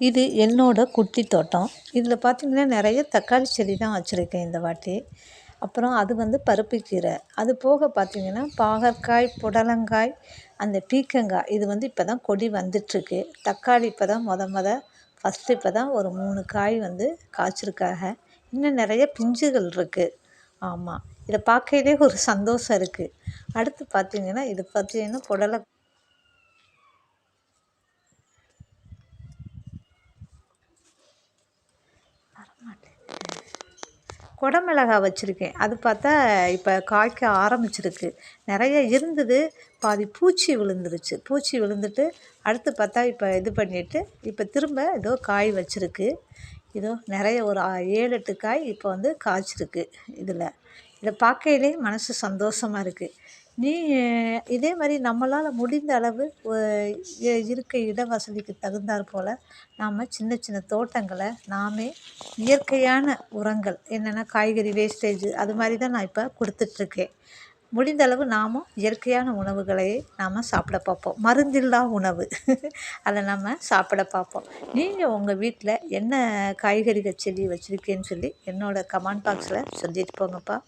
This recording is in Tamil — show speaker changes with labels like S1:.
S1: இது என்னோட குட்டி தோட்டம். இதில் பார்த்திங்கன்னா நிறைய தக்காளி செடி தான் வச்சுருக்கேன் இந்த வாட்டி. அப்புறம் அது வந்து பருப்புக்கீரை. அது போக பார்த்திங்கன்னா பாகற்காய், புடலங்காய், அந்த பீர்க்கங்காய் இது வந்து இப்போ தான் கொடி வந்துட்டுருக்கு. தக்காளி இப்போ தான் ஃபஸ்ட்டு இப்போ தான் ஒரு 3 காய் வந்து காய்ச்சிருக்காக. இன்னும் நிறைய பிஞ்சுகள் இருக்குது. ஆமாம், இதை பார்க்கையிலே ஒரு சந்தோஷம் இருக்குது. அடுத்து பார்த்திங்கன்னா இது பார்த்திங்கன்னா குடமிளகா வச்சுருக்கேன். அது பார்த்தா இப்போ காய்க்க ஆரம்பிச்சிருக்கு. நிறைய இருந்தது, பாதி பூச்சி விழுந்துருச்சு. பூச்சி விழுந்துட்டு அடுத்து பார்த்தா இப்போ இது பண்ணிவிட்டு இப்போ திரும்ப ஏதோ காய் வச்சுருக்கு. இதோ நிறைய ஒரு 7, 8 காய் இப்போ வந்து காய்ச்சிருக்கு. இதை பார்க்கையிலே மனசு சந்தோஷமாக இருக்குது. இதே மாதிரி நம்மளால் முடிந்த அளவு இருக்க இட வசதிக்கு தகுந்தாற் போல் நாம் சின்ன சின்ன தோட்டங்களை நாமே இயற்கையான உரங்கள் என்னென்னா காய்கறி வேஸ்டேஜ் அது மாதிரி தான் நான் இப்போ கொடுத்துட்ருக்கேன். முடிந்த அளவு நாமும் இயற்கையான உணவுகளை நாம் சாப்பிட பார்ப்போம். மருந்தில்லா உணவு அதை நம்ம சாப்பிட பார்ப்போம். நீங்கள் உங்கள் வீட்டில் என்ன காய்கறிகள் செடி வச்சுருக்கேன்னு சொல்லி என்னோடய கமெண்ட் பாக்ஸில் சொல்லிட்டு போங்கப்பா.